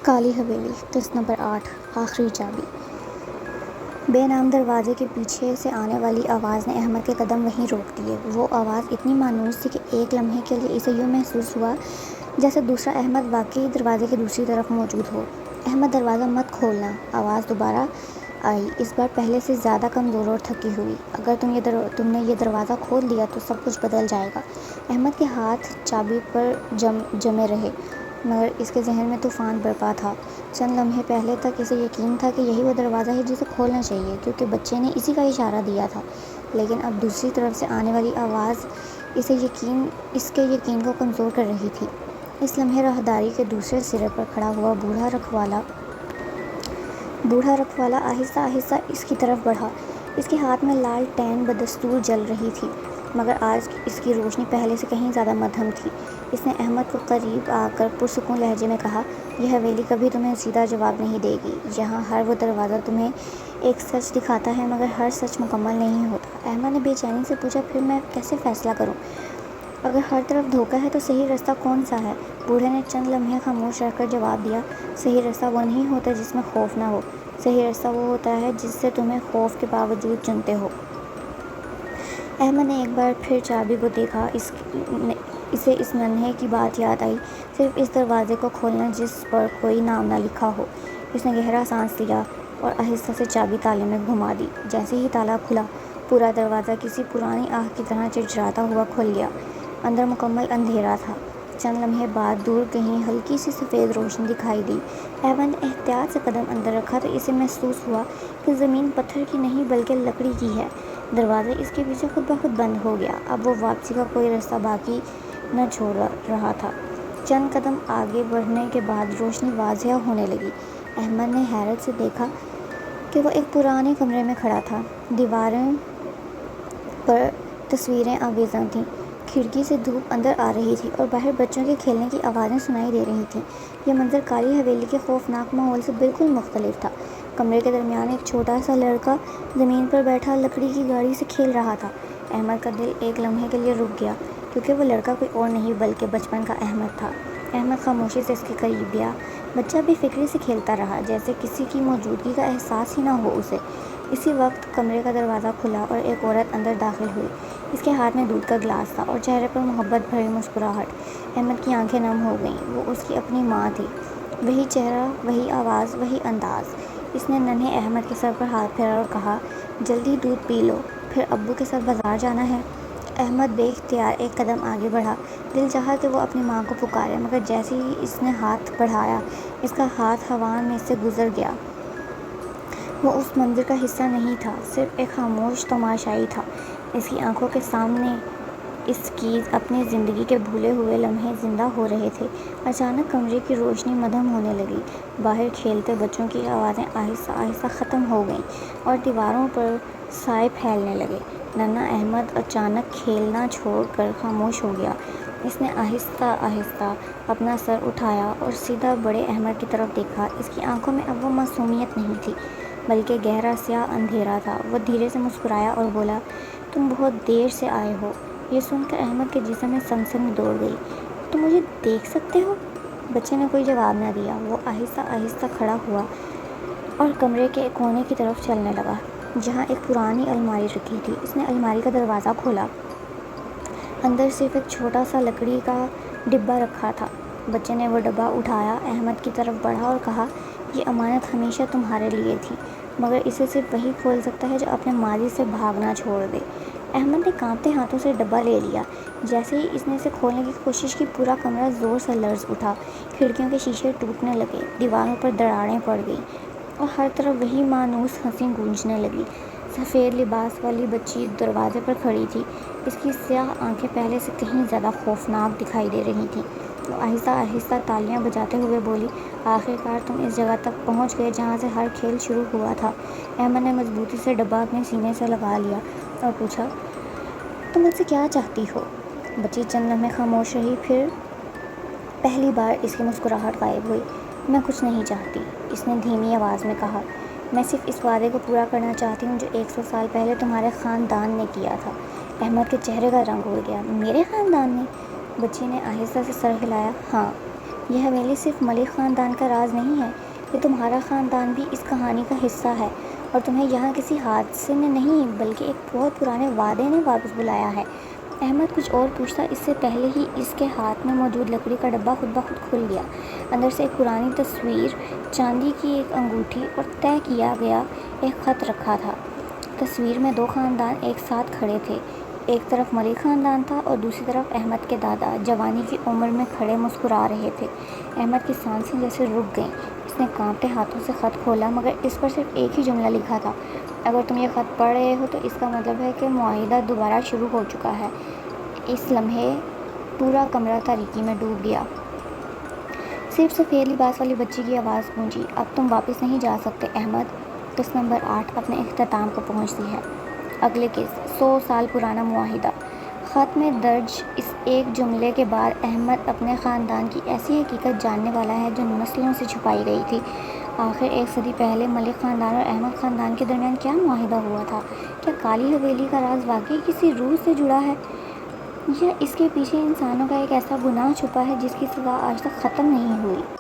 کالی حویلی، قسط نمبر 8، آخری چابی۔ بے نام دروازے کے پیچھے سے آنے والی آواز نے احمد کے قدم وہیں روک دیے۔ وہ آواز اتنی مانوس تھی کہ ایک لمحے کے لیے اسے یوں محسوس ہوا جیسے دوسرا احمد واقعی دروازے کی دوسری طرف موجود ہو۔ احمد دروازہ مت کھولنا، آواز دوبارہ آئی، اس بار پہلے سے زیادہ کمزور اور تھکی ہوئی۔ اگر تم نے یہ دروازہ کھول دیا تو سب کچھ بدل جائے گا۔ احمد کے ہاتھ چابی پر جمے رہے مگر اس کے ذہن میں طوفان برپا تھا۔ چند لمحے پہلے تک اسے یقین تھا کہ یہی وہ دروازہ ہے جسے کھولنا چاہیے کیونکہ بچے نے اسی کا اشارہ دیا تھا، لیکن اب دوسری طرف سے آنے والی آواز اس کے یقین کو کمزور کر رہی تھی۔ اس لمحے راہداری کے دوسرے سرے پر کھڑا ہوا بوڑھا رکھوالا آہستہ آہستہ اس کی طرف بڑھا۔ اس کے ہاتھ میں لالٹین بدستور جل رہی تھی مگر آج اس کی روشنی پہلے سے کہیں زیادہ مدھم تھی۔ اس نے احمد کو قریب آ کر پرسکون لہجے میں کہا، یہ حویلی کبھی تمہیں سیدھا جواب نہیں دے گی۔ یہاں ہر وہ دروازہ تمہیں ایک سچ دکھاتا ہے مگر ہر سچ مکمل نہیں ہوتا۔ احمد نے بے چینی سے پوچھا، پھر میں کیسے فیصلہ کروں؟ اگر ہر طرف دھوکہ ہے تو صحیح رستہ کون سا ہے؟ بوڑھے نے چند لمحے خاموش رہ کر جواب دیا، صحیح رستہ وہ نہیں ہوتا جس میں خوف نہ ہو، صحیح رستہ وہ ہوتا ہے جس سے تمہیں خوف کے باوجود چنتے ہو۔ احمد نے ایک بار پھر چابی کو دیکھا۔ اسے اس ننھے کی بات یاد آئی، صرف اس دروازے کو کھولنا جس پر کوئی نام نہ لکھا ہو۔ اس نے گہرا سانس لیا اور آہستہ سے چابی تالے میں گھما دی۔ جیسے ہی تالا کھلا، پورا دروازہ کسی پرانی آہ کی طرح چرچراتا ہوا کھل گیا۔ اندر مکمل اندھیرا تھا۔ چند لمحے بعد دور کہیں ہلکی سی سفید روشنی دکھائی دی۔ احمد نے احتیاط سے قدم اندر رکھا تو اسے محسوس ہوا کہ زمین پتھر کی نہیں بلکہ لکڑی کی ہے۔ دروازہ اس کے پیچھے خود بخود بند ہو گیا۔ اب وہ واپسی کا کوئی راستہ باقی نہ چھوڑ رہا تھا۔ چند قدم آگے بڑھنے کے بعد روشنی واضح ہونے لگی۔ احمد نے حیرت سے دیکھا کہ وہ ایک پرانے کمرے میں کھڑا تھا۔ دیواروں پر تصویریں آویزاں تھیں، کھڑکی سے دھوپ اندر آ رہی تھی اور باہر بچوں کے کھیلنے کی آوازیں سنائی دے رہی تھیں۔ یہ منظر کالی حویلی کے خوفناک ماحول سے بالکل مختلف تھا۔ کمرے کے درمیان ایک چھوٹا سا لڑکا زمین پر بیٹھا لکڑی کی گاڑی سے کھیل رہا تھا۔ احمد کا دل ایک لمحے کے لیے رک گیا کیونکہ وہ لڑکا کوئی اور نہیں بلکہ بچپن کا احمد تھا۔ احمد خاموشی سے اس کے قریب گیا۔ بچہ بے فکری سے کھیلتا رہا جیسے کسی کی موجودگی کا احساس ہی نہ ہو اسے۔ اسی وقت کمرے کا دروازہ کھلا اور ایک عورت اندر داخل ہوئی۔ اس کے ہاتھ میں دودھ کا گلاس تھا اور چہرے پر محبت بھری مسکراہٹ۔ احمد کی آنکھیں نم ہو گئیں۔ وہ اس کی اپنی ماں تھی۔ وہی چہرہ، وہی آواز، وہی انداز۔ اس نے ننھے احمد کے سر پر ہاتھ پھیرا اور کہا، جلدی دودھ پی لو، پھر ابو کے ساتھ بازار جانا ہے۔ احمد بے اختیار ایک قدم آگے بڑھا۔ دل چاہا کہ وہ اپنی ماں کو پکارے مگر جیسے ہی اس نے ہاتھ بڑھایا اس کا ہاتھ ہوا میں سے گزر گیا۔ وہ اس منظر کا حصہ نہیں تھا، صرف ایک خاموش تماشائی تھا۔ اس کی آنکھوں کے سامنے اس کی اپنی زندگی کے بھولے ہوئے لمحے زندہ ہو رہے تھے۔ اچانک کمرے کی روشنی مدھم ہونے لگی۔ باہر کھیلتے بچوں کی آوازیں آہستہ آہستہ ختم ہو گئیں اور دیواروں پر سائے پھیلنے لگے۔ ننھا احمد اچانک کھیلنا چھوڑ کر خاموش ہو گیا۔ اس نے آہستہ آہستہ اپنا سر اٹھایا اور سیدھا بڑے احمد کی طرف دیکھا۔ اس کی آنکھوں میں اب وہ معصومیت نہیں تھی بلکہ گہرا سیاہ اندھیرا تھا۔ وہ دھیرے سے مسکرایا اور بولا، تم بہت دیر سے آئے ہو۔ یہ سن کر احمد کے جسم میں سنسنی دوڑ گئی۔ تم مجھے دیکھ سکتے ہو؟ بچے نے کوئی جواب نہ دیا۔ وہ آہستہ آہستہ کھڑا ہوا اور کمرے کے ایک کونے کی طرف چلنے لگا جہاں ایک پرانی الماری رکھی تھی۔ اس نے الماری کا دروازہ کھولا۔ اندر صرف ایک چھوٹا سا لکڑی کا ڈبہ رکھا تھا۔ بچے نے وہ ڈبہ اٹھایا، احمد کی طرف بڑھا اور کہا، یہ امانت ہمیشہ تمہارے لیے تھی مگر اسے صرف وہی کھول سکتا ہے جو اپنے ماضی سے بھاگنا چھوڑ دے۔ احمد نے کانپتے ہاتھوں سے ڈبہ لے لیا۔ جیسے ہی اس نے اسے کھولنے کی کوشش کی پورا کمرہ زور سے لرز اٹھا۔ کھڑکیوں کے شیشے ٹوٹنے لگے، دیواروں پر دراڑیں پڑ گئیں اور ہر طرف وہی مانوس ہنسی گونجنے لگی۔ سفید لباس والی بچی دروازے پر کھڑی تھی۔ اس کی سیاہ آنکھیں پہلے سے کہیں زیادہ خوفناک دکھائی دے رہی تھیں۔ وہ آہستہ آہستہ تالیاں بجاتے ہوئے بولی، آخرکار تم اس جگہ تک پہنچ گئے جہاں سے ہر کھیل شروع ہوا تھا۔ احمد نے مضبوطی سے ڈبہ اپنے سینے سے لگا لیا اور پوچھا، تم مجھ سے کیا چاہتی ہو؟ بچی چند لمحے خاموش رہی، پھر پہلی بار اس کی مسکراہٹ غائب ہوئی۔ میں کچھ نہیں چاہتی، اس نے دھیمی آواز میں کہا، میں صرف اس وعدے کو پورا کرنا چاہتی ہوں جو 100 سال پہلے تمہارے خاندان نے کیا تھا۔ احمد کے چہرے کا رنگ اڑ گیا۔ میرے خاندان نے؟ بچی نے آہستہ سے سر ہلایا۔ ہاں، یہ حویلی صرف ملک خاندان کا راز نہیں ہے، یہ تمہارا خاندان بھی اس کہانی کا حصہ ہے، اور تمہیں یہاں کسی حادثے نے نہیں بلکہ ایک بہت پرانے وعدے نے واپس بلایا ہے۔ احمد کچھ اور پوچھتا اس سے پہلے ہی اس کے ہاتھ میں موجود لکڑی کا ڈبہ خود بخود کھل گیا۔ اندر سے ایک پرانی تصویر، چاندی کی ایک انگوٹھی اور طے کیا گیا ایک خط رکھا تھا۔ تصویر میں دو خاندان ایک ساتھ کھڑے تھے، ایک طرف ملک خاندان تھا اور دوسری طرف احمد کے دادا، جوانی کی عمر میں کھڑے مسکرا رہے تھے۔ احمد کی سانسیں جیسے رک گئیں۔ اس نے کانپتے ہاتھوں سے خط کھولا، مگر اس پر صرف ایک ہی جملہ لکھا تھا: اگر تم یہ خط پڑھ رہے ہو تو اس کا مطلب ہے کہ معاہدہ دوبارہ شروع ہو چکا ہے۔ اس لمحے پورا کمرہ تاریکی میں ڈوب گیا۔ صرف سفید لباس والی بچی کی آواز گونجی: اب تم واپس نہیں جا سکتے احمد۔ قسط نمبر 8 اپنے اختتام کو پہنچتی ہے۔ اگلے قسط: 100 سال پرانا معاہدہ۔ خط میں درج اس ایک جملے کے بعد احمد اپنے خاندان کی ایسی حقیقت جاننے والا ہے جو نسلوں سے چھپائی گئی تھی۔ آخر 1 صدی پہلے ملک خاندان اور احمد خاندان کے درمیان کیا معاہدہ ہوا تھا؟ کیا کالی حویلی کا راز واقعی کسی روح سے جڑا ہے، یا اس کے پیچھے انسانوں کا ایک ایسا گناہ چھپا ہے جس کی سزا آج تک ختم نہیں ہوئی؟